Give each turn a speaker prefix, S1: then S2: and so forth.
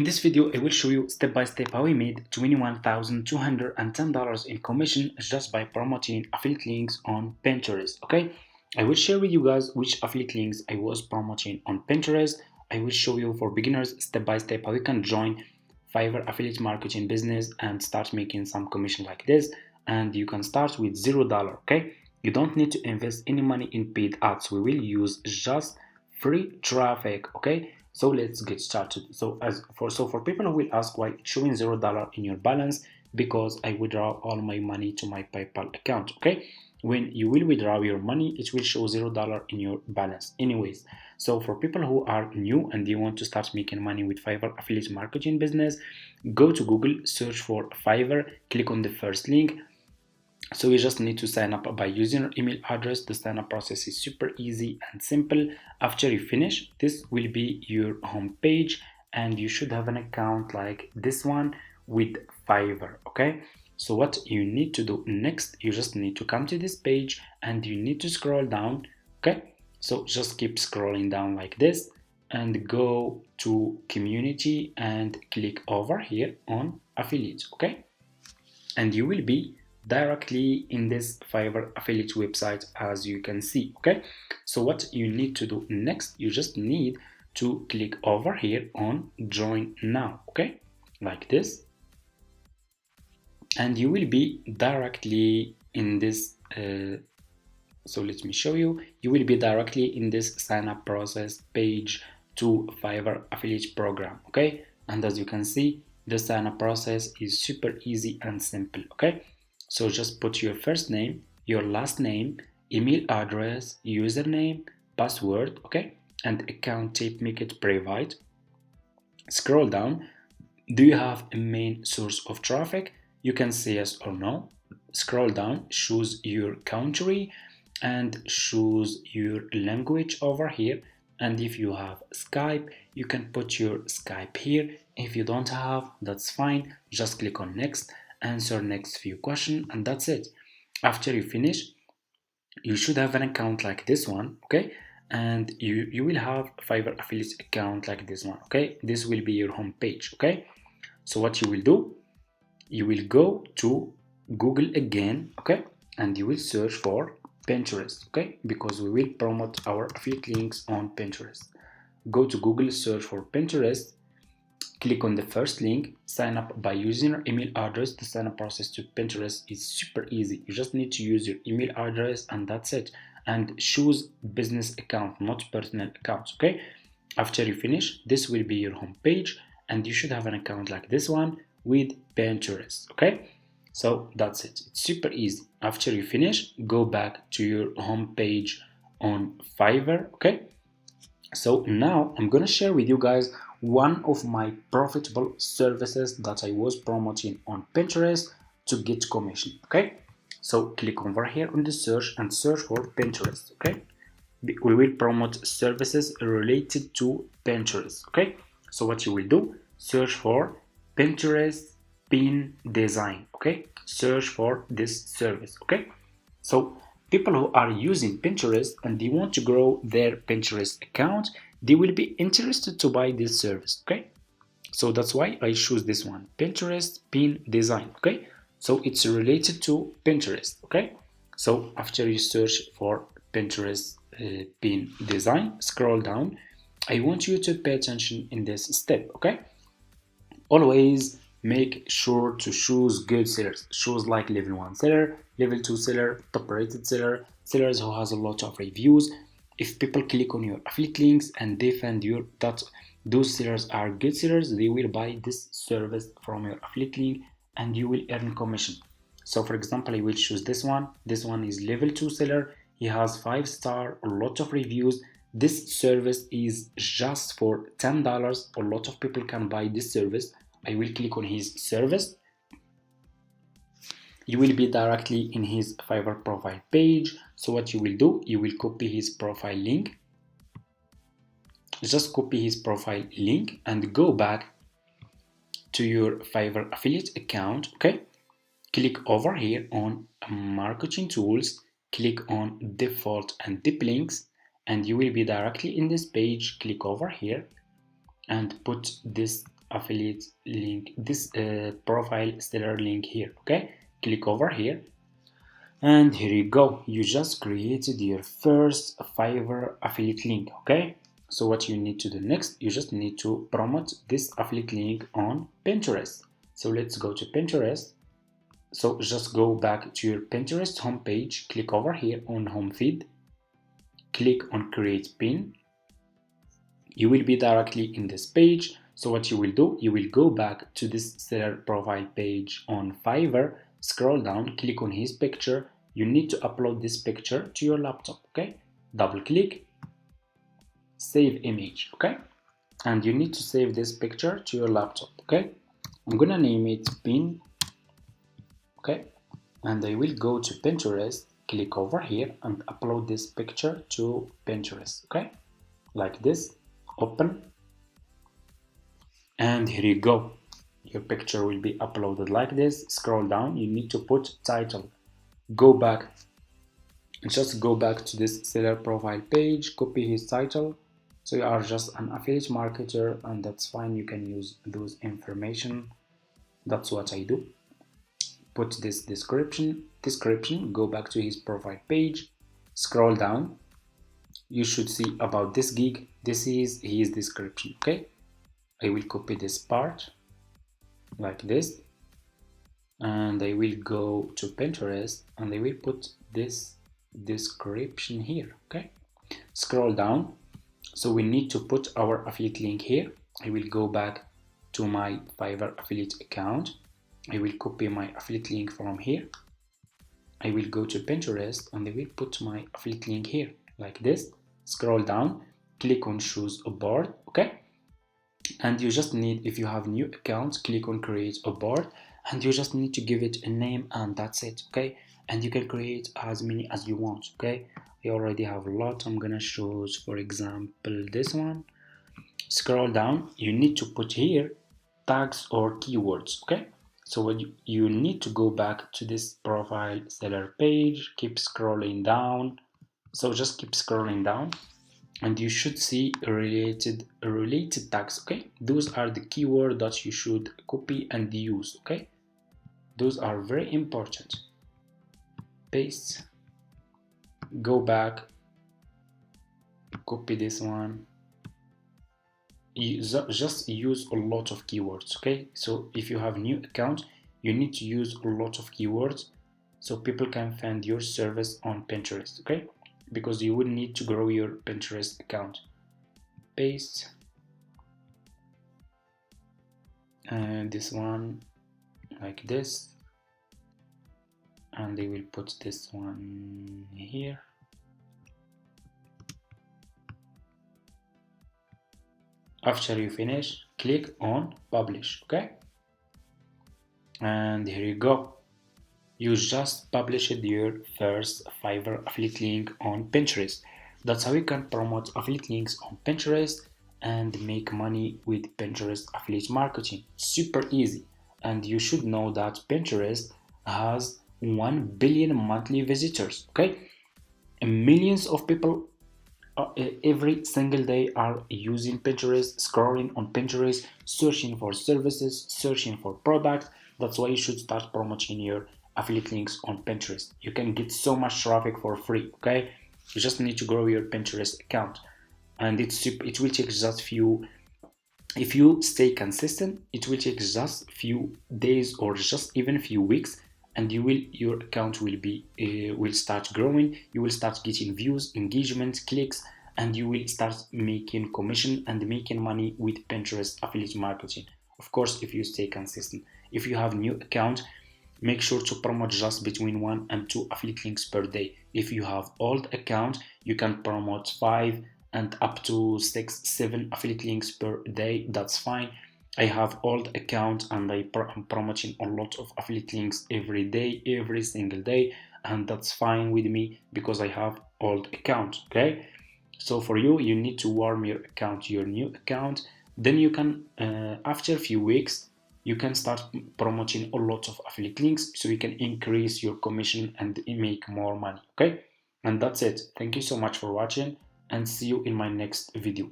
S1: In this video, I will show you step by step how I made $21,210 in commission just by promoting affiliate links on Pinterest. Okay, I will share with you guys which affiliate links I was promoting on Pinterest. I will show you for beginners step by step how you can join Fiverr affiliate marketing business and start making some commission like this. And you can start with $0. Okay, you don't need to invest any money in paid ads. We will use just free traffic. Okay, so let's get started. So for people who will ask why it's showing $0 in your balance, because I withdraw all my money to my PayPal account. Okay, when you will withdraw your money, it will show $0 in your balance anyways. So for people who are new and they want to start making money with Fiverr affiliate marketing business, go to Google, search for Fiverr, click on the first link. So you just need to sign up by using your email address. The sign up process is super easy and simple. After you finish, this will be your home page and you should have an account like this one with Fiverr. Okay, so what you need to do next, you just need to come to this page and you need to scroll down. Okay, so just keep scrolling down like this and go to community and click over here on affiliates. Okay, and you will be directly in this Fiverr affiliate website, as you can see. Okay, so what you need to do next, you just need to click over here on join now. Okay, like this, and you will be directly in this so let me show you. You will be directly in this sign up process page to Fiverr affiliate program. Okay, and as you can see, the sign up process is super easy and simple. Okay, so just put your first name, your last name, email address, username, password, okay, and account type, make it private. Scroll down. Do you have a main source of traffic? You can say yes or no. Scroll down, choose your country and choose your language over here. And if you have Skype, you can put your Skype here. If you don't have, that's fine. Just click on next, answer next few questions, and that's it. After you finish, you should have an account like this one. Okay, and you will have Fiverr affiliate account like this one. Okay, this will be your home page. Okay, so what you will do, you will go to Google again. Okay, and you will search for Pinterest. Okay, because we will promote our affiliate links on Pinterest. Go to Google, search for Pinterest, click on the first link, sign up by using your email address. The sign up process to Pinterest is super easy. You just need to use your email address and that's it. And choose business account, not personal accounts. Okay, after you finish, this will be your home page and you should have an account like this one with Pinterest. Okay, so that's it. It's super easy. After you finish, go back to your home page on Fiverr. Okay, so now I'm gonna share with you guys one of my profitable services that I was promoting on Pinterest to get commission. Okay, so click over here on the search and search for Pinterest. Okay, we will promote services related to Pinterest. Okay, so what you will do, search for Pinterest pin design. Okay, search for this service. Okay, so people who are using Pinterest and they want to grow their Pinterest account, they will be interested to buy this service. Okay, so that's why I choose this one, Pinterest pin design. Okay, so it's related to Pinterest. Okay, so after you search for Pinterest pin design, scroll down. I want you to pay attention in this step. Okay, always make sure to choose good sellers. Choose like level 1 seller, level 2 seller, top rated seller, sellers who has a lot of reviews. If people click on your affiliate links and they find that those sellers are good sellers, they will buy this service from your affiliate link and you will earn commission. So for example, I will choose this one. This one is level 2 seller. He has 5-star, a lot of reviews. This service is just for $10. A lot of people can buy this service. I will click on his service. You will be directly in his Fiverr profile page. So what you will do, you will copy his profile link. Just copy his profile link and go back to your Fiverr affiliate account. Okay, click over here on marketing tools, click on default and deep links, and you will be directly in this page. Click over here and put this affiliate link, this profile seller link here. Okay, click over here, and here you go. You just created your first Fiverr affiliate link. Okay, so what you need to do next, you just need to promote this affiliate link on Pinterest. So let's go to Pinterest. So just go back to your Pinterest homepage, click over here on home feed, click on create pin. You will be directly in this page. So what you will do, you will go back to this seller profile page on Fiverr, scroll down, click on his picture. You need to upload this picture to your laptop. Okay, double click, save image. Okay, and you need to save this picture to your laptop. Okay, I'm gonna name it pin. Okay, and I will go to Pinterest, click over here and upload this picture to Pinterest. Okay, like this, open, and here you go. Your picture will be uploaded like this. Scroll down, you need to put title. Go back, just go back to this seller profile page, copy his title. So you are just an affiliate marketer, and that's fine, you can use those information. That's what I do. Put this description, go back to his profile page, scroll down, you should see about this gig. This is his description. Okay, I will copy this part like this, and I will go to Pinterest and I will put this description here. Okay, scroll down, so we need to put our affiliate link here. I will go back to my Fiverr affiliate account. I will copy my affiliate link from here. I will go to Pinterest and I will put my affiliate link here like this. Scroll down, click on choose a board. Okay, and you just need, if you have new accounts, click on create a board, and you just need to give it a name, and that's it. Okay, and you can create as many as you want. Okay, I already have a lot. I'm gonna choose, for example, this one. Scroll down, you need to put here tags or keywords. Okay, so what you need to go back to this profile seller page, keep scrolling down. So just keep scrolling down and you should see related tags. Okay, those are the keyword that you should copy and use. Okay, those are very important. Paste, go back, copy this one. You just use a lot of keywords. Okay, so if you have new account, you need to use a lot of keywords so people can find your service on Pinterest. Okay, because you will need to grow your Pinterest account. Paste, and this one like this, and they will put this one here. After you finish, click on publish. Okay, and here you go. You just published your first Fiverr affiliate link on Pinterest. That's how you can promote affiliate links on Pinterest and make money with Pinterest affiliate marketing. Super easy. And you should know that Pinterest has 1 billion monthly visitors. Okay, and millions of people every single day are using Pinterest, scrolling on Pinterest, searching for services, searching for products. That's why you should start promoting your affiliate links on Pinterest. You can get so much traffic for free. Okay, you just need to grow your Pinterest account, and it will take just few. If you stay consistent, it will take just few days or just even few weeks, and your account will start growing. You will start getting views, engagement, clicks, and you will start making commission and making money with Pinterest affiliate marketing. Of course, if you stay consistent. If you have new account, make sure to promote just between 1 and 2 affiliate links per day. If you have old account, you can promote 5 and up to 6, 7 affiliate links per day. That's fine. I have old account and I'm promoting a lot of affiliate links every day, every single day, and that's fine with me because I have old account. Okay, so for you, you need to warm your account, your new account. Then you can, after a few weeks, you can start promoting a lot of affiliate links so you can increase your commission and make more money. Okay, and that's it. Thank you so much for watching and see you in my next video.